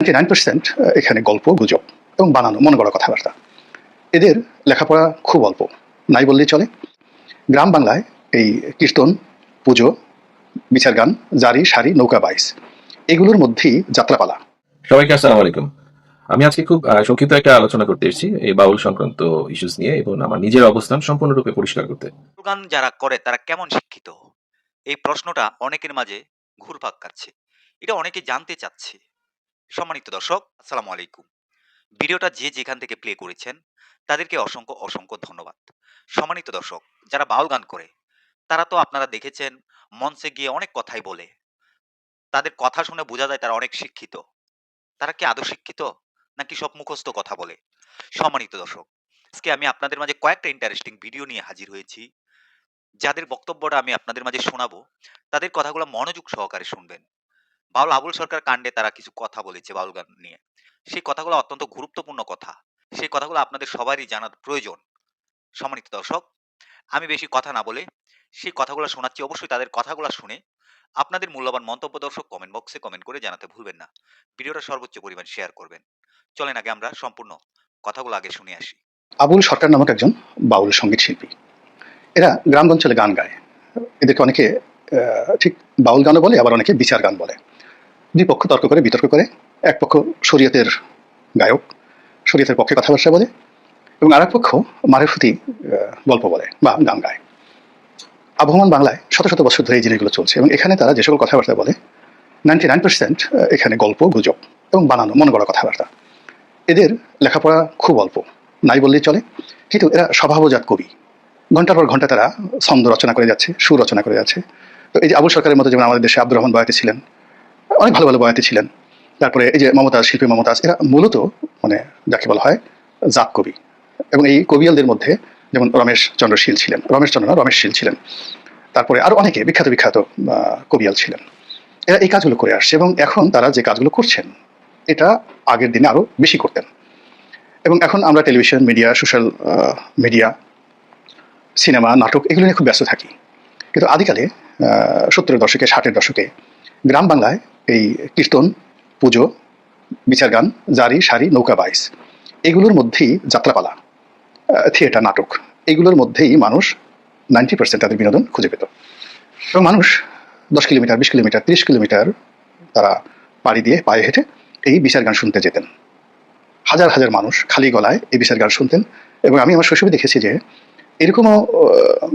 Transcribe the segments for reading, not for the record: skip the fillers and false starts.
99% এখানে গল্প, গুজব এবং বানানো মন গড়া কথাবার্তা। এদের লেখাপড়া খুব অল্প, নাই বললেই চলে। গ্রাম বাংলায় এই কীর্তন, পুজো, বিচার গান, জারি, সারি, নৌকা বাইস এগুলোর মধ্যেই যাত্রাপালা। সবাইকে আসসালামু আলাইকুম। আমি আজকে খুব সংক্ষিপ্ত একটা আলোচনা করতে এসেছি এই বাউল সংক্রান্ত ইস্যুস নিয়ে এবং আমার নিজের অবস্থান সম্পূর্ণরূপে পরিষ্কার করতে। গান যারা করে তারা কেমন শিক্ষিত? এই প্রশ্নটা অনেকের মাঝে ঘুরপাক খাচ্ছে। এটা অনেকে জানতে চাচ্ছে। সম্মানিত দর্শক, আসসালামু আলাইকুম। ভিডিওটা যে যেখান থেকে প্লে করেছেন তাদেরকে অসংখ্য অসংখ্য ধন্যবাদ। সম্মানিত দর্শক, যারা বাউল গান করে তারা তো আপনারা দেখেছেন মঞ্চে গিয়ে অনেক কথাই বলে। তাদের কথা শুনে বোঝা যায় তারা অনেক শিক্ষিত। তারা কি আদৌ শিক্ষিত? নাকি সব মুখস্থ কথা বলে? সম্মানিত দর্শক, আজকে আমি আপনাদের মাঝে কয়েকটা ইন্টারেস্টিং ভিডিও নিয়ে হাজির হয়েছি। যাদের বক্তব্যটা আমি আপনাদের মাঝে শোনাবো, তাদের কথাগুলো মনোযোগ সহকারে শুনবেন। বাউল আবুল সরকার কাণ্ডে তারা কিছু কথা বলেছে বাউল গান নিয়ে। সেই কথাগুলো অত্যন্ত গুরুত্বপূর্ণ কথা। সেই কথাগুলো আপনাদের সবারই জানার প্রয়োজন। সম্মানিত দর্শক, আমি বেশি কথা না বলে সেই কথাগুলো শোনাচ্ছি। অবশ্যই তাদের কথাগুলো শুনে আপনাদের মূল্যবান মন্তব্য দর্শক কমেন্ট বক্সে কমেন্ট করে জানাতে ভুলবেন না। ভিডিওটা সর্বোচ্চ পরিমাণ শেয়ার করবেন। চলেন আগে আমরা সম্পূর্ণ কথাগুলো আগে শুনে আসি। আবুল সরকার নামক একজন বাউল সঙ্গীত শিল্পী। এরা গ্রামগঞ্জলে গান গায়। এদেরকে অনেকে ঠিক বাউল গানও বলে, আবার অনেকে বিচার গান বলে। দুই পক্ষ তর্ক করে, বিতর্ক করে। এক পক্ষ শরীয়তের গায়ক, শরীয়তের পক্ষে কথাবার্তা বলে, এবং আর এক পক্ষ মারেফতি গল্প বলে বা গান গায়। আবহমান বাংলায় শত শত বছর ধরে এই জিনিসগুলো চলছে, এবং এখানে তারা যে সকল কথাবার্তা বলে 99% এখানে গল্প, গুজব এবং বানানো মন গড়া কথাবার্তা। এদের লেখাপড়া খুব অল্প, নাই বললেই চলে। কিন্তু এরা স্বভাবজাত কবি। ঘন্টার পর ঘন্টা তারা ছন্দ রচনা করে যাচ্ছে, সুর রচনা করে যাচ্ছে। তো এই যে আবুল সরকারের মতো, যেমন আমাদের দেশে আব্দুর রহমান বয়াতি ছিলেন, অনেক ভালো ভালো বয়াতি ছিলেন। তারপরে এই যে মমতাজ, শিল্পী মমতাজ, এরা মূলত মানে যাকে বলা হয় জাত কবি। এবং এই কবিয়ালদের মধ্যে যেমন রমেশ চন্দ্র শীল ছিলেন, রমেশ শীল ছিলেন। তারপরে আরো অনেকে বিখ্যাত বিখ্যাত কবিয়াল ছিলেন। এরা এই কাজগুলো করে আসছে, এবং এখন তারা যে কাজগুলো করছেন এটা আগের দিনে আরো বেশি করতেন। এবং এখন আমরা television media, social media, cinema, নাটক এগুলো নিয়ে খুব ব্যস্ত থাকি। কিন্তু আদিকালে 70-এর দশকে, 60-এর দশকে গ্রাম বাংলায় এই কীর্তন, পুজো, বিচার গান, জারি, সারি, নৌকা বাইস এগুলোর মধ্যেই যাত্রাপালা, থিয়েটার, নাটক এগুলোর মধ্যেই মানুষ 90% তাদের বিনোদন খুঁজে পেত। এবং মানুষ 10 কিলোমিটার, 20 কিলোমিটার, 30 কিলোমিটার তারা পাড়ি দিয়ে পায়ে হেঁটে এই বিচার গান শুনতে যেতেন। হাজার হাজার মানুষ খালি গলায় এই বিচার গান শুনতেন। এবং আমি আমার শৈশবে দেখেছি যে এরকমও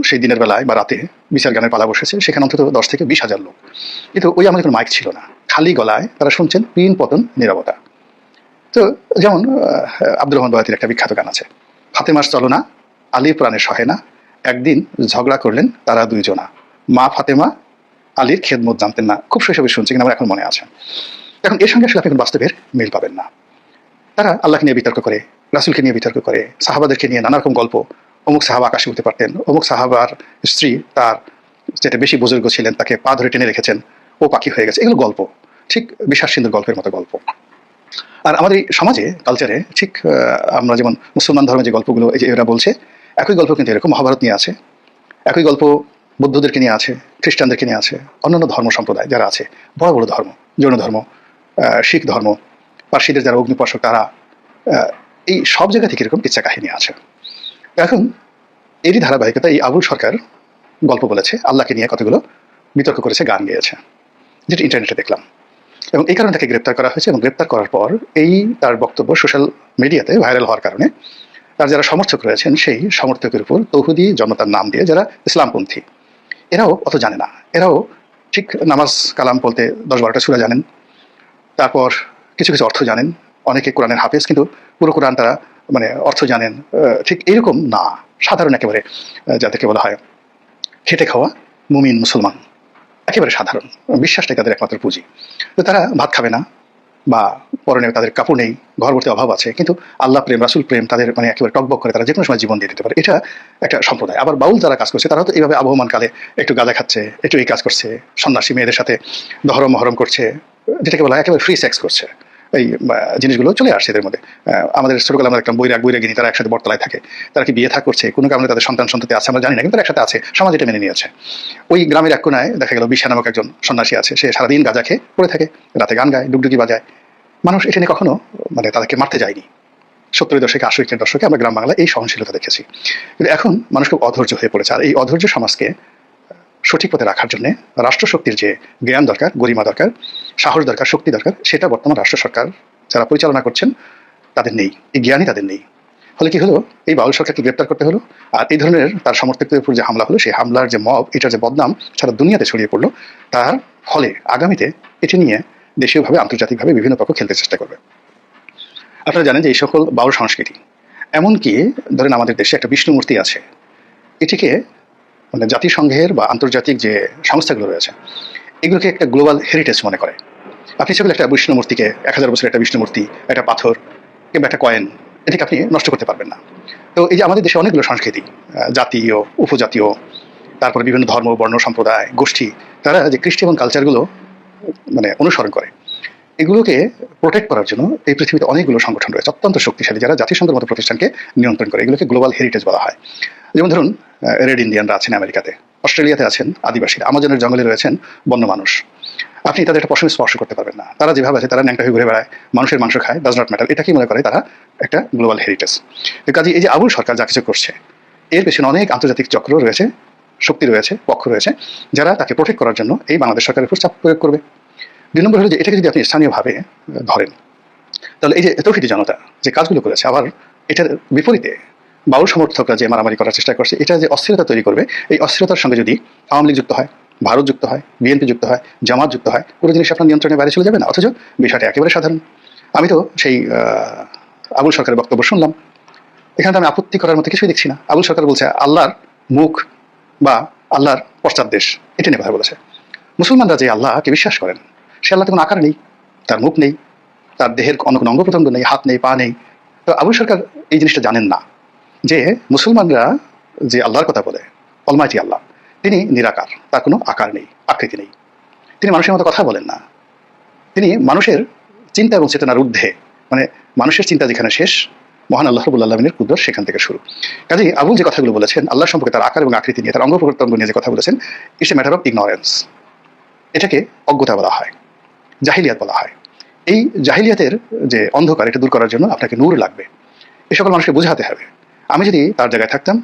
সেই দিনের বেলায় বা রাতে বিচার গানের পালা বসেছে, সেখানে অন্তত 10 থেকে 20,000 লোক। কিন্তু ওই আমাদের কোনো মাইক ছিল না, খালি গলায় তারা শুনছেন পিন পতন নীরবতা। তো যেমন আব্দুর রহমান বয়াতির একটা বিখ্যাত গান আছে, ফাতেমার চলনা আলী প্রাণে সহে না, একদিন ঝগড়া করলেন তারা দুইজনা, মা ফাতেমা আলীর খেদমত জানতেন না। খুব শৈশবে শুনছি, কিন্তু আমার এখন মনে আছে। এখন এর সঙ্গে আসলে আপনি বাস্তবের মিল পাবেন না। তারা আল্লাহকে নিয়ে বিতর্ক করে, রাসুলকে নিয়ে বিতর্ক করে, সাহাবাদেরকে নিয়ে নানা রকম গল্প। অমুক সাহাবা আকাশে উঠতে পারতেন, অমুক সাহাবার স্ত্রী তার যেটা বেশি বুজুর্গ ছিলেন তাকে পা ধরে টেনে রেখেছেন, ও পাখি হয়ে গেছে। এগুলো গল্প, ঠিক বিশ্বাস সিন্ধুর গল্পের মতো গল্প। আর আমাদের এই সমাজে, কালচারে ঠিক আমরা যেমন মুসলমান ধর্মে যে গল্পগুলো এই যে এরা বলছে, একই গল্প কিন্তু এরকম মহাভারত নিয়ে আছে, একই গল্প বৌদ্ধদেরকে নিয়ে আছে, খ্রিস্টানদেরকে নিয়ে আছে, অন্যান্য ধর্ম সম্প্রদায় যারা আছে, বড় বড় ধর্ম, জৈন ধর্ম, শিখ ধর্ম, পার্সিদের যারা অগ্নিপর্শক, তারা এই সব জায়গা থেকে এরকম কিচ্ছা কাহিনী আছে। এখন এরই ধারাবাহিকতা এই আবুল সরকার গল্প বলেছে, আল্লাহকে নিয়ে কতগুলো বিতর্ক করেছে, গান গেয়েছে, যেটা ইন্টারনেটে দেখলাম। এবং এই কারণে তাকে গ্রেপ্তার করা হয়েছে, এবং গ্রেপ্তার করার পর এই তার বক্তব্য সোশ্যাল মিডিয়াতে ভাইরাল হওয়ার কারণে তার যারা সমর্থক রয়েছেন সেই সমর্থকের উপর তৌহুদি জনতার নাম দিয়ে, যারা ইসলামপন্থী, এরাও অত জানে না। এরাও ঠিক নামাজ কালাম বলতে 10-12টা সূরা জানেন, তারপর কিছু কিছু অর্থ জানেন, অনেকে কোরআনের হাফেজ, কিন্তু পুরো কোরআন তারা মানে অর্থ জানেন ঠিক এইরকম না। সাধারণ একেবারে যাদেরকে বলা হয় খেটে খাওয়া মুমিন মুসলমান, একেবারে সাধারণ, বিশ্বাসটাই তাদের একমাত্র পুঁজি। তো তারা ভাত খাবে না, বা পরনে তাদের কাপড় নেই, ঘর ভর্তি অভাব আছে, কিন্তু আল্লাহ প্রেম, রাসুল প্রেম তাদের মানে একেবারে টকবক করে, তারা যে কোনো সময় জীবন দিয়ে দিতে পারে। এটা একটা সম্প্রদায়। আবার বাউল যারা কাজ করছে তারাও তো এইভাবে আবহমান কালে একটু গাঁজা খাচ্ছে, একটু এই কাজ করছে, সন্ন্যাসী মেয়েদের সাথে দহরম মহরম করছে, যেটাকে বলা হয় একেবারে ফ্রি সেক্স করছে। এই জিনিসগুলো চলে আসছে এদের মধ্যে। আমাদের ছোটবেলা আমরা দেখলাম বৈরাগিনী, তারা একসাথে বটতলায় থাকে, তারা কি বিয়ে থা করছে, কোনো কারণে তাদের সন্তান সন্ততি আছে আমরা জানি না, কিন্তু তারা একসাথে আছে, সমাজ এটা মেনে নিয়েছে। ওই গ্রামের এক কোনায় দেখা গেল বিশা নামক একজন সন্ন্যাসী আছে, সে সারাদিন গাঁজা খেয়ে পড়ে থাকে, রাতে গান গায়, ডুগডুগি বাজায়, মানুষ এটা নিয়ে কখনো তাদেরকে মারতে যায়নি। 70-এর দশকে 80-এর দশকে আমরা গ্রাম বাংলায় এই সহনশীলতা দেখেছি, কিন্তু এখন মানুষ খুব অধৈর্য হয়ে পড়েছে। আর এই অধৈর্য সমাজকে সঠিক পথে রাখার জন্য রাষ্ট্রশক্তির যে জ্ঞান দরকার, গরিমা দরকার, সাহস দরকার, শক্তি দরকার, সেটা বর্তমান রাষ্ট্র সরকার যারা পরিচালনা করছেন তাদের নেই, এই জ্ঞানই তাদের নেই। ফলে কি হলো, এই বাউল সরকারকে গ্রেপ্তার করতে হলো, আর এই ধরনের তার সমর্থকদের উপর যে হামলা হলো, সেই হামলার যে মব, এটার যে বদনাম সারা দুনিয়াতে ছড়িয়ে পড়লো, তার ফলে আগামীতে এটি নিয়ে দেশীয়ভাবে আন্তর্জাতিকভাবে বিভিন্ন পক্ষ খেলতে চেষ্টা করবে। আপনারা জানেন যে এই সকল বাউল সংস্কৃতি, এমনকি ধরেন আমাদের দেশে একটা বিষ্ণু মূর্তি আছে, এটিকে জাতিসংঘের বা আন্তর্জাতিক যে সংস্থাগুলো রয়েছে এগুলোকে একটা গ্লোবাল হেরিটেজ মনে করে। আপনি সকলে একটা বিষ্ণু মূর্তিকে, 1000 বছরের একটা বিষ্ণু মূর্তি, একটা পাথর কিংবা একটা কয়েন, এটাকে আপনি নষ্ট করতে পারবেন না। তো এই যে আমাদের দেশে অনেকগুলো সংস্কৃতি, জাতীয়, উপজাতীয়, তারপরে বিভিন্ন ধর্ম, বর্ণ, সম্প্রদায়, গোষ্ঠী, তারা যে কৃষ্টি এবং কালচারগুলো অনুসরণ করে, এগুলোকে প্রোটেক্ট করার জন্য এই পৃথিবীতে অনেকগুলো সংগঠন রয়েছে অত্যন্ত শক্তিশালী, যারা জাতিসংঘের মতো প্রতিষ্ঠানকে নিয়ন্ত্রণ করে। এগুলোকে গ্লোবাল হেরিটেজ বলা হয়। যেমন ধরুন, রেড ইন্ডিয়ানরা আছেন আমেরিকাতে, অস্ট্রেলিয়াতে আছেন আদিবাসীরা, আমাজনের জঙ্গলে রয়েছেন বন্য মানুষ। আপনি তাদের একটা পশম স্পর্শ করতে পারবেন না। তারা যেভাবে আছে, তারা ন্যাংটা হয়ে ঘুরে বেড়ায়, মানুষের মাংস খায়, ডাজ নট ম্যাটার, এটাকেই মনে করে তারা একটা গ্লোবাল হেরিটেজ। তো কাজে এই যে আবুল সরকার যা কিছু করছে, এর পেছনে অনেক আন্তর্জাতিক চক্র রয়েছে, শক্তি রয়েছে, পক্ষ রয়েছে, যারা তাকে প্রোটেক্ট করার জন্য এই বাংলাদেশ সরকারের উপর চাপ প্রয়োগ করবে। 2 নম্বর হলো যে এটাকে যদি আপনি স্থানীয়ভাবে ধরেন, তাহলে এই যে তৌহিদি জনতা যে কাজগুলো করেছে, আবার এটার বিপরীতে বাউল সমর্থকরা যে মারামারি করার চেষ্টা করছে, এটা যে অস্থিরতা তৈরি করবে, এই অস্থিরতার সঙ্গে যদি আওয়ামী লীগ যুক্ত হয়, ভারত যুক্ত হয়, বিএনপি যুক্ত হয়, জামাত যুক্ত হয়, পুরো জিনিস আপনার নিয়ন্ত্রণের বাইরে চলে যাবে না। অথচ বিষয়টা একেবারে সাধারণ। আমি তো সেই আবুল সরকারের বক্তব্য শুনলাম, এখানে তো আমি আপত্তি করার মতো কিছুই দেখছি না। আবুল সরকার বলছে আল্লাহর মুখ বা আল্লাহর পশ্চাৎ দেশ, এটা নিয়ে কথা বলেছে। মুসলমানরা যে আল্লাহকে বিশ্বাস করেন, সে আল্লাহতে কোনো আকার নেই, তার মুখ নেই, তার দেহের অন্য কোনো অঙ্গ প্রত্যঙ্গ নেই, হাত নেই, পা নেই। তো আবুল সরকার এই জিনিসটা জানেন না যে মুসলমানরা যে আল্লাহর কথা বলে, অলমাইটি আল্লাহ, তিনি নিরাকার, তার কোনো আকার নেই, আকৃতি নেই। তিনি মানুষের মতো কথা বলেন না, তিনি মানুষের চিন্তা এবং চেতনার ঊর্ধ্বে, মানুষের চিন্তা যেখানে শেষ, মহান আল্লাহ রাব্বুল আলামিনের কুদরত সেখান থেকে শুরু। কাজেই আবুল যে কথাগুলো বলেছেন আল্লাহ সম্পর্কে, তার আকার এবং আকৃতি নিয়ে, তার অঙ্গ প্রত্যঙ্গ নিয়ে যে কথা বলেছেন, it's a matter of ignorance. এটাকে অজ্ঞতা বলা হয়, জাহিলিয়াত বলা হয়। এই জাহিলিয়াতের যে অন্ধকার, এটা দূর করার জন্য আপনাকে নূর লাগবে। এই সকল মানুষকে বোঝাতে হবে। আমি যদি তার জায়গায় থাকতাম,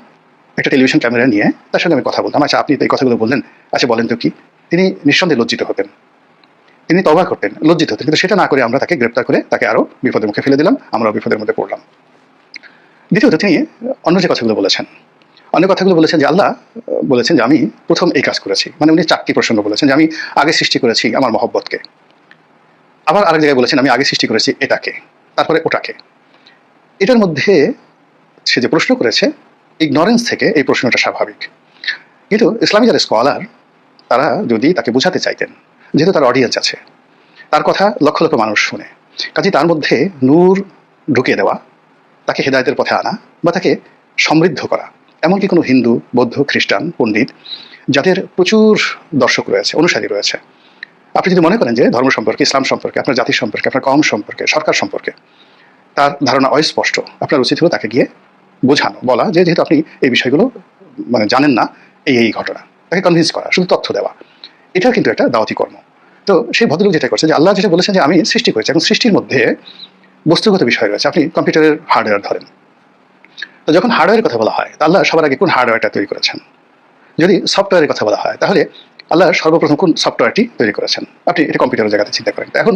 একটা টেলিভিশন ক্যামেরা নিয়ে তার সঙ্গে আমি কথা বলতাম, আচ্ছা আপনি তো এই কথাগুলো বললেন, আচ্ছা বলেন তো কি, তিনি নিঃসন্দেহে লজ্জিত হতেন, তিনি তওবা করতেন, লজ্জিত হতেন। কিন্তু সেটা না করে আমরা তাকে গ্রেপ্তার করে তাকে আরো বিপদের মুখে ফেলে দিলাম, আমরাও বিপদের মধ্যে পড়লাম। দ্বিতীয়ত, তিনি অন্য যে কথাগুলো বলেছেন, যে আল্লাহ বলেছেন যে আমি প্রথম এই কাজ করেছি, উনি 4টি প্রসঙ্গ বলেছেন, যে আমি আগে সৃষ্টি করেছি আমার মহব্বতকে। আবার আরেক জায়গায় বলেছেন আমি আগে সৃষ্টি করেছি এটাকে, তারপরে ওটাকে। এটার মধ্যে সে যে প্রশ্ন করেছে, ইগনোরেন্স থেকে এই প্রশ্নটা স্বাভাবিক। কিন্তু ইসলামী যারা স্কলার, তারা যদি তাকে বোঝাতে চাইতেন, যেহেতু তার অডিয়েন্স আছে, তার কথা লক্ষ লক্ষ মানুষ শুনে, কাজে তার মধ্যে নূর ঢুকিয়ে দেওয়া, তাকে হেদায়েতের পথে আনা বা তাকে সমৃদ্ধ করা, এমনকি কোনো হিন্দু, বৌদ্ধ, খ্রিস্টান, পণ্ডিত, যাদের প্রচুর দর্শক রয়েছে, অনুসারী রয়েছে, আপনি যদি মনে করেন যে ধর্ম সম্পর্কে, ইসলাম সম্পর্কে, আপনার জাতি সম্পর্কে, আপনার কওম সম্পর্কে, সরকার সম্পর্কে তার ধারণা অস্পষ্ট, আপনার উচিত হলো তাকে গিয়ে বোঝানো, বলা যে যেহেতু আপনি এই বিষয়গুলো জানেন না, এই ঘটনা, তাকে কনভিন্স করা, শুধু তথ্য দেওয়া, এটাও কিন্তু একটা দাওয়াতি কর্ম। তো সেই ভদ্রলোক যেটা করছে, যে আল্লাহ যেটা বলেছেন যে আমি সৃষ্টি করেছি, এবং সৃষ্টির মধ্যে বস্তুগত বিষয় রয়েছে। আপনি কম্পিউটারের হার্ডওয়্যার ধরেন, তো যখন হার্ডওয়্যারের কথা বলা হয়, তা আল্লাহ সবার আগে কোন হার্ডওয়্যারটা তৈরি করেছেন? যদি সফটওয়্যারের কথা বলা হয়, তাহলে আল্লাহ সর্বপ্রথম কোন সফটওয়্যারটি তৈরি করেছেন? আপনি এটা কম্পিউটারের জায়গাতে চিন্তা করেন। এখন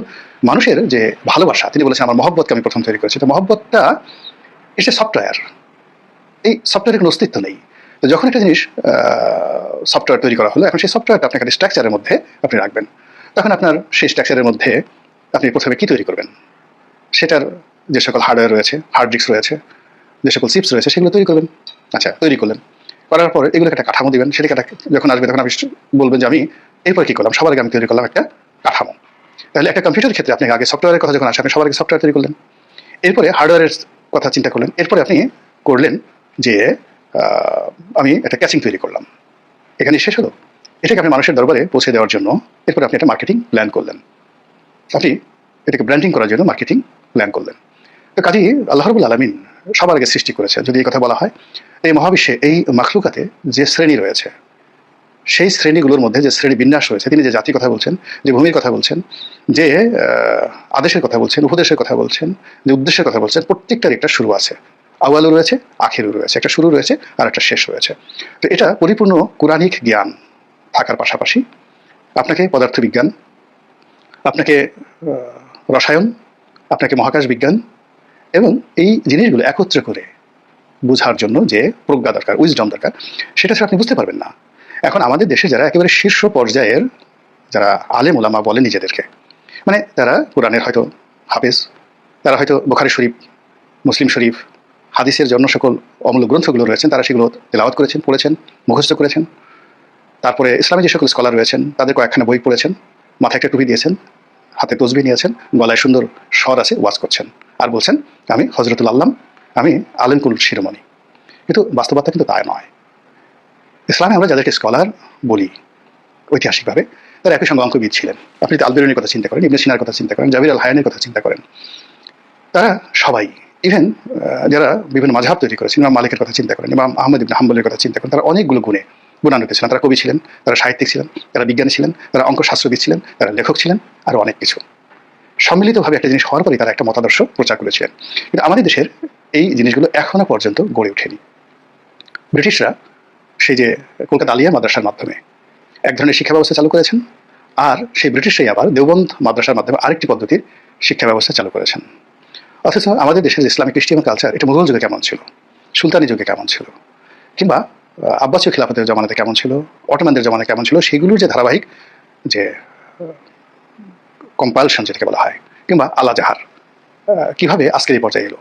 মানুষের যে ভালোবাসা, তিনি বলেছেন আমার মহব্বতকে আমি প্রথম তৈরি করেছি। তো মহব্বতটা এসে সফটওয়্যার, এই সফটওয়্যারের কোনো অস্তিত্ব নেই। তো যখন একটা জিনিস সফটওয়্যার তৈরি করা হলো, এখন সেই সফটওয়্যারটা আপনার একটা স্ট্রাকচারের মধ্যে আপনি রাখবেন। তখন আপনার সেই স্ট্রাকচারের মধ্যে আপনি প্রথমে কি তৈরি করবেন? সেটার যে সকল হার্ডওয়্যার রয়েছে, হার্ড ডিস্ক রয়েছে, যে সকল চিপস রয়েছে, সেগুলো তৈরি করবেন। আচ্ছা, তৈরি করলেন, করার পর এগুলোকে একটা কাঠামো দিবেন। সেটাকে যখন আসবে তখন আপনি বলবেন যে আমি এরপর কি করলাম, সবার আগে আমি তৈরি করলাম একটা কাঠামো। তাহলে একটা কম্পিউটারের ক্ষেত্রে আপনি আগে সফটওয়্যারের কথা যখন আসে, আপনি সবার আগে সফটওয়্যার তৈরি করলেন, এরপরে হার্ডওয়্যারের কথা চিন্তা করলেন, এরপরে আপনি করলেন যে আমি একটা ক্যাচিং তৈরি করলাম। এখানে শেষ হলো। এটাকে আপনি মানুষের দরবারে পৌঁছে দেওয়ার জন্য এরপরে আপনি একটা মার্কেটিং প্ল্যান করলেন, আপনি এটাকে ব্র্যান্ডিং করার জন্য মার্কেটিং প্ল্যান করলেন। তো কাজেই আল্লাহ রাব্বুল আলামিন সবার আগে সৃষ্টি করেছে। যদি এই কথা বলা হয়, এই মহাবিশ্বে, এই মাখলুকাতে যে শ্রেণী রয়েছে, সেই শ্রেণীগুলোর মধ্যে যে শ্রেণী বিন্যাস রয়েছে, তিনি যে জাতির কথা বলছেন, যে ভূমির কথা বলছেন, যে আদেশের কথা বলছেন, উপদেশের কথা বলছেন, যে উদ্দেশ্যের কথা বলছেন, প্রত্যেকটার একটা শুরু আছে। আউয়ালও রয়েছে, আখিরও রয়েছে, একটা শুরু রয়েছে আর একটা শেষ রয়েছে। তো এটা পরিপূর্ণ কোরআনিক জ্ঞান থাকার পাশাপাশি আপনাকে পদার্থবিজ্ঞান, আপনাকে রসায়ন, আপনাকে মহাকাশ বিজ্ঞান এবং এই জিনিসগুলো একত্রে করে বোঝার জন্য যে প্রজ্ঞা দরকার, উইজডম দরকার, সেটা ছাড়া আপনি বুঝতে পারবেন না। এখন আমাদের দেশে যারা একেবারে শীর্ষ পর্যায়ের, যারা আলেম ওলামা বলে নিজেদেরকে, মানে তারা কোরআনের হয়তো হাফেজ, তারা হয়তো বুখারী শরীফ, মুসলিম শরীফ, হাদিসের জন্য সকল অমূল্য গ্রন্থগুলো রয়েছেন, তারা সেগুলো তেলাওয়াত করেছেন, পড়েছেন, মুখস্থ করেছেন। তারপরে ইসলামী যে সকল স্কলার রয়েছেন তাদের কয়েকখানা বই পড়েছেন, মাথায় একটা টুপি দিয়েছেন, হাতে তসবিহ নিয়েছেন, গলায় সুন্দর স্বর আছে, ওয়াজ করছেন আর বলছেন আমি হজরতুল আল্লাম, আমি আলেমকুল শিরোমণি। কিন্তু বাস্তবতা কিন্তু তা নয়। ইসলামে আমরা যাদেরকে স্কলার বলি ঐতিহাসিকভাবে, তারা একই সঙ্গে অঙ্কবিদ ছিলেন। আপনি আল বেরুনির কথা চিন্তা করেন, ইবনে সিনার কথা চিন্তা করেন, জাবির আল হায়ানের কথা চিন্তা করেন, তারা সবাই, ইভেন যারা বিভিন্ন মাযহাব তৈরি করেছেন, ইমাম মালিকের কথা চিন্তা করেন, ইমাম আহমদ ইবনে হাম্বলের কথা চিন্তা করেন, তারা অনেকগুলো গুণান্বিত ছিলেন। তারা কবি ছিলেন, তারা সাহিত্যিক ছিলেন, তারা বিজ্ঞানী ছিলেন, তারা অঙ্কশাস্ত্রবিদ ছিলেন, তারা লেখক ছিলেন, আরও অনেক কিছু। সম্মিলিতভাবে একটা জিনিস হওয়ার পরেই তারা একটা মতাদর্শ প্রচার করেছিলেন। কিন্তু আমাদের দেশের এই জিনিসগুলো এখনো পর্যন্ত গড়ে ওঠেনি। ব্রিটিশরা সেই যে কলকাতা আলিয়া মাদ্রাসার মাধ্যমে এক ধরনের শিক্ষা ব্যবস্থা চালু করেছেন, আর সেই ব্রিটিশরাই আবার দেওবন্দ মাদ্রাসার মাধ্যমে আরেকটি পদ্ধতির শিক্ষা ব্যবস্থা চালু করেছেন। অথচ আমাদের দেশের ইসলামিক ক্রিস্টিয়ান কালচার এটা মুঘল যুগে কেমন ছিল, সুলতানি যুগে কেমন ছিল, কিংবা আব্বাসীয় খিলাফতের জমানাতে কেমন ছিল, অটোমানদের জমানায় কেমন ছিল, সেগুলোর যে ধারাবাহিক যে কম্পালশন যেটাকে বলা হয়, কিংবা আলা জাহার কিভাবে আজকের এই পর্যায়ে এলো,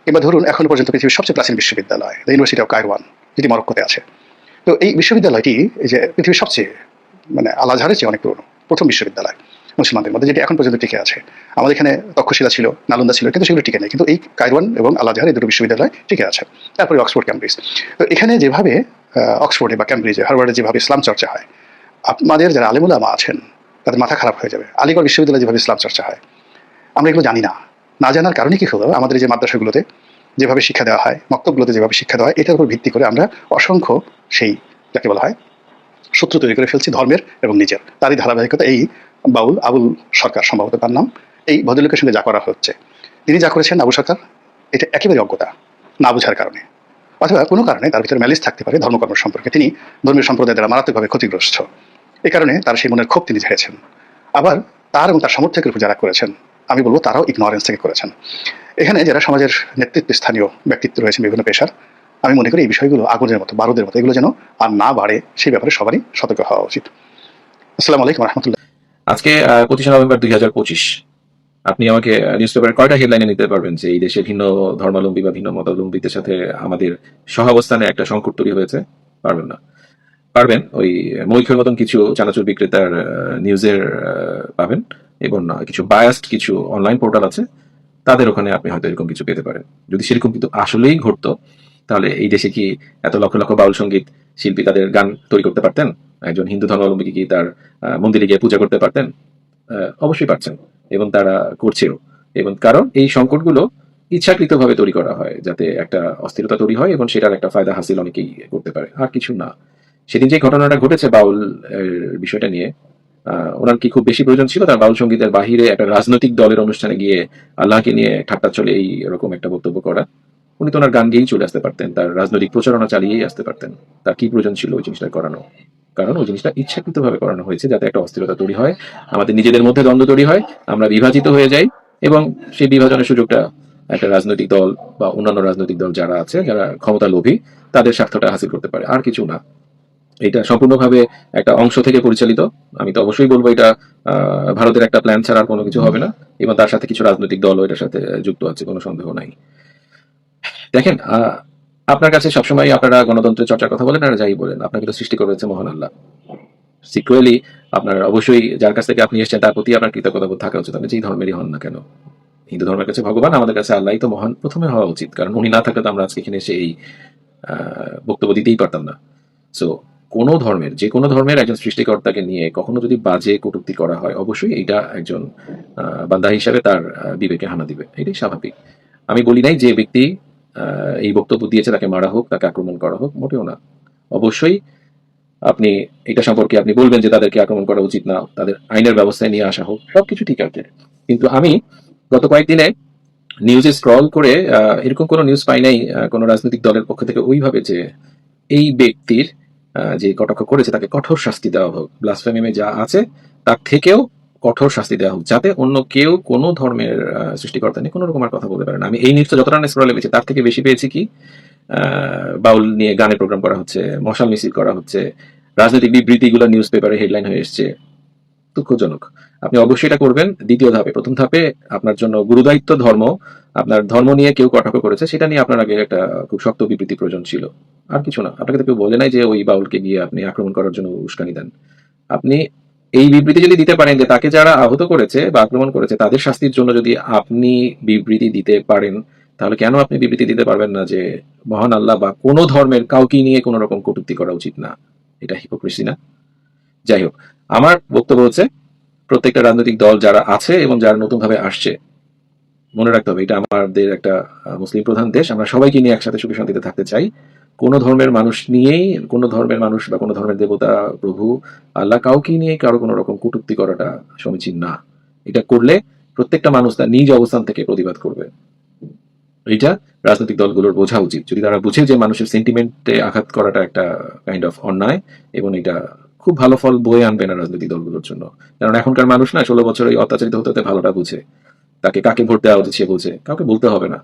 কিংবা ধরুন এখনো পর্যন্ত পৃথিবীর সবচেয়ে প্রাচীন বিশ্ববিদ্যালয় দ্য ইউনিভার্সিটি অফ কায়রোয়ান, যেটি মরক্কোতে আছে। তো এই বিশ্ববিদ্যালয়টি এই যে পৃথিবীর সবচেয়ে মানে আল আজহারের চেয়ে অনেক পুরনো প্রথম বিশ্ববিদ্যালয় মুসলমানদের মধ্যে, যেটি এখন পর্যন্ত টিকে আছে। আমাদের এখানে তক্ষশিলা ছিল, নালন্দা ছিল, কিন্তু সেগুলো টিকে নেই, কিন্তু এই কায়রোয়ান এবং আল আজহার এই দুটো বিশ্ববিদ্যালয় টিকে আছে। তারপরে অক্সফোর্ড, ক্যামব্রিজ। তো এখানে যেভাবে অক্সফোর্ডে বা ক্যামব্রিজে, হার্ভার্ডে যেভাবে ইসলাম চর্চা হয়, আপনাদের যারা আলেম ওলামা আছেন তাদের মাথা খারাপ হয়ে যাবে। আলিগড় বিশ্ববিদ্যালয়ে যেভাবে ইসলাম চর্চা হয়, আমরা এগুলো জানি না। না জানার কারণে কি হলো, আমাদের এই যে মাদ্রাসাগুলোতে যেভাবে শিক্ষা দেওয়া হয়, মক্তবগুলোতে যেভাবে শিক্ষা দেওয়া হয়, এটার উপর ভিত্তি করে আমরা অসংখ্য সেই যাকে বলা হয় সূত্র তৈরি করে ফেলছি ধর্মের এবং নিজের। তারই ধারাবাহিকতা এই বাউল আবুল সরকার, সম্ভবত তার নাম, এই ভদ্রলোকের সঙ্গে যা করা হচ্ছে, তিনি যা করেছেন আবু সরকার, এটা একেবারে অজ্ঞতা, না বোঝার কারণে, অথবা কোনো কারণে তার ভিতরে ম্যালিস থাকতে পারে ধর্মকর্ম সম্পর্কে। তিনি ধর্মীয় সম্প্রদায় দ্বারা মারাত্মকভাবে ক্ষতিগ্রস্ত, এই কারণে তার সেই মনের ক্ষোভ তিনি ঝেড়েছেন। আবার তার এবং তার সমর্থকের উপর যারা করেছেন, আমি বলবো তারাও ইগনোরেন্স থেকে করেছেন। এখানে যারা সমাজের নেতৃত্ব স্থানীয় ব্যক্তিত্ব রয়েছেন বিভিন্ন পেশার, আমি মনে করি এই বিষয়গুলো আগুনের মতো, বারুদের মতো, এগুলো যেন আর না বাড়ে, সেই ব্যাপারে সবারই সতর্ক হওয়া উচিত। আসসালামু আলাইকুম রহমতুল্লাহ। আজকে 25 নভেম্বর 2025, আপনি আমাকে নিউজ পেপারের কয়টা হেডলাইনে নিতে পারবেন যে এই দেশে ভিন্ন ধর্মাবলম্বী বা ভিন্ন মতাবলম্বীদের সাথে আমাদের সহাবস্থানে একটা সংকট তৈরি হয়েছে? পারবেন না। পারবেন ওই মৈখের মতন কিছু চানাচুর বিক্রেতার নিউজের পাবেন, এবং কিছু বায়াসড কিছু অনলাইন পোর্টাল আছে, তাদের ওখানে আপনি হয়তো এরকম কিছু পেতে পারেন। যদি সেরকম কিন্তু আসলেই ঘটতো, তাহলে এই দেশে কি এত লক্ষ লক্ষ বাউল সঙ্গীত শিল্পী তাদের গান তৈরি করতে পারতেন? একজন হিন্দু ধর্মাবলম্বী কি তার মন্দিরে গিয়ে পূজা করতে পারতেন? অবশ্যই পারছেন, এবং তারা করছেও। এবং কারণ এই সংকটগুলো ইচ্ছাকৃতভাবে তৈরি করা হয় যাতে একটা অস্থিরতা তৈরি হয় এবং সেটার একটা ফায়দা হাসিল অনেকেই করতে পারে, আর কিছু না। সেদিন যে ঘটনাটা ঘটেছে বাউল বিষয়টা নিয়ে, ওনার কি খুব বেশি প্রয়োজন ছিল তার বাউল সঙ্গীতের বাহিরে একটা রাজনৈতিক দলের অনুষ্ঠানে গিয়ে আল্লাহকে নিয়ে ঠাট্টা চলে এই এরকম একটা বক্তব্য করা? উনি তো ওনার গান গেয়েই চলে আসতে পারতেন, তার রাজনৈতিক প্রচারণা চালিয়েই আসতে পারতেন। তার কি প্রয়োজন ছিল ওই জিনিসটা করানো? কারণ ওই জিনিসটা ইচ্ছাকৃতভাবে করানো হয়েছে যাতে একটা অস্থিরতা তৈরি হয়, আমাদের নিজেদের মধ্যে দ্বন্দ্ব তৈরি হয়, আমরা বিভাজিত হয়ে যাই, এবং সেই বিভাজনের সুযোগটা একটা রাজনৈতিক দল বা অন্যান্য রাজনৈতিক দল যারা আছে, যারা ক্ষমতা লোভী, তাদের স্বার্থটা হাসিল করতে পারে, আর কিছু না। এটা সম্পূর্ণভাবে একটা অংশ থেকে পরিচালিত। আমি তো অবশ্যই বলবো এটা ভারতের একটা প্ল্যান ছাড়া আর কোনো কিছু হবে না, এবং তার সাথে কিছু রাজনৈতিক দলও এটার সাথে যুক্ত আছে, কোনো সন্দেহ নাই। দেখেন, আপনার কাছে সবসময় আপনারা গণতন্ত্রের চর্চার কথা বলেন আর যাই বলেন, আপনাকে তো সৃষ্টি করেছে মহান আল্লাহ। সিকুয়েলি আপনার অবশ্যই যার কাছ থেকে আপনি এসেছেন তার প্রতি আপনার কৃতজ্ঞতা বোধ থাকা উচিত, আপনি যেই ধর্মেরই হন না কেন। হিন্দু ধর্মের কাছে ভগবান, আমাদের কাছে আল্লাহই তো মহান প্রথমে হওয়া উচিত, কারণ উনি না থাকলে তো আমরা আজকে এখানে এসে এই বক্তব্য দিতেই পারতাম না। সো কোনো ধর্মের, যে কোনো ধর্মের একজন সৃষ্টিকর্তাকে নিয়ে কখনো যদি বাজে কটূক্তি করা হয়, অবশ্যই এটা একজন বান্দা হিসাবে তার বিবেকে হানা দিবে, এটাই স্বাভাবিক। আমি বলি নাই যে ব্যক্তি এই বক্তব্য দিয়েছে তাকে মারা হোক, তাকে আক্রমণ করা হোক, মোটেও না। অবশ্যই আপনি এটা সম্পর্কে আপনি বলবেন যে তাদেরকে আক্রমণ করা উচিত না, তাদের আইনের ব্যবস্থায় নিয়ে আসা হোক, সবকিছু ঠিক আছে। কিন্তু আমি গত কয়েকদিনে নিউজে স্ক্রল করে এরকম কোনো নিউজ পাই নাই কোনো রাজনৈতিক দলের পক্ষ থেকে ওইভাবে যে এই ব্যক্তির যে কটাক্ষ করেছে তাকে কঠোর শাস্তি দেওয়া হোক, ব্লাসফেমিমে যা আছে তার থেকেও কঠোর শাস্তি দেওয়া হোক, যাতে অন্য কেউ কোনো ধর্মের সৃষ্টিকর্তা নিয়ে কোনো রকম আর কথা বলতে পারে না। আমি এই নিউজটা যতটা স্ক্রলে পেয়েছি তার থেকে বেশি পেয়েছি কি বাউল নিয়ে গানের প্রোগ্রাম করা হচ্ছে, মশাল মিছিল করা হচ্ছে, রাজনৈতিক বিবৃতিগুলো নিউজ পেপারে হেডলাইন হয়ে এসছে। দুঃখজনক। আপনি অবশ্যই এটা করবেন দ্বিতীয় ধাপে। প্রথম ধাপে আপনার জন্য গুরুদায়িত্ব ধর্ম, আপনার ধর্ম নিয়ে কেউ কটাক্ষ করেছে সেটা নিয়ে আপনার আগে একটা খুব শক্ত বিবৃতি প্রয়োজন ছিল, আর কিছু না। আপনাকে তো কেউ বলে নাই যে ওই বাউলকে গিয়ে আপনি আক্রমণ করার জন্য উস্কানি দেন। আপনি এই বিবৃতি যদি দিতে পারেন যে তাকে যারা আহত করেছে বা আক্রমণ করেছে তাদের শাস্তির জন্য যদি আপনি বিবৃতি দিতে পারেন, তাহলে কেন আপনি বিবৃতি দিতে পারবেন না যে মহান আল্লাহ বা কোনো ধর্মের কাউকে নিয়ে কোনো রকম কটূক্তি করা উচিত না? এটা হিপোক্রেসি না? যাই হোক, আমার বক্তব্য হচ্ছে প্রত্যেকটা রাজনৈতিক দল যারা আছে এবং যারা নতুনভাবে আসছে, মনে রাখতে হবে এটা আমাদের একটা মুসলিম প্রধান দেশ, আমরা সবাইকে নিয়ে একসাথে সুখে শান্তিতে থাকতে চাই। কোনো ধর্মের মানুষ নিয়েই, কোনো ধর্মের মানুষ বা কোনো ধর্মের দেবতা, প্রভু, আল্লাহ কাউকে নিয়ে কারো কোনো রকম কটূক্তি করাটা সমীচীন না। এটা করলে প্রত্যেকটা মানুষ তার নিজ অবস্থান থেকে প্রতিবাদ করবে। এইটা রাজনৈতিক দলগুলোর বোঝা উচিত। যদি তারা বুঝে যে মানুষের সেন্টিমেন্টে আঘাত করাটা একটা কাইন্ড অফ অন্যায় এবং এটা খুব ভালো ফল বয়ে আনবে না রাজনৈতিক দলগুলোর জন্য। কারণ এখনকার মানুষ না 16 বছর এই অত্যাচারিত হতে হতে ভালোটা বুঝে। তাকে কাকে ভোট দেওয়া উচিত সে বোঝে, কাউকে বলতে হবে না।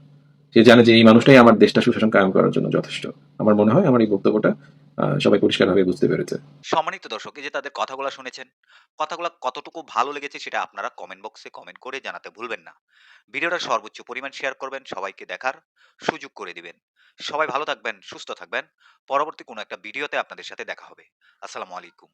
সে জানে যে এই মানুষটাই আমার দেশটা সুশাসন কায়েম করার জন্য যথেষ্ট। আমার মনে হয় আমার এই বক্তব্যটা সবাই পরিষ্কারভাবে বুঝতে পেরেছে। সম্মানিত দর্শক, এই যে তাদের কথাগুলো শুনেছেন, কথাগুলো কতটুকু ভালো লেগেছে সেটা আপনারা কমেন্ট বক্সে কমেন্ট করে জানাতে ভুলবেন না। ভিডিওটা সর্বোচ্চ পরিমাণ শেয়ার করবেন, সবাইকে দেখার সুযোগ করে দিবেন। সবাই ভালো থাকবেন, সুস্থ থাকবেন। পরবর্তী কোনো একটা ভিডিওতে আপনাদের সাথে দেখা হবে। আসসালামু আলাইকুম।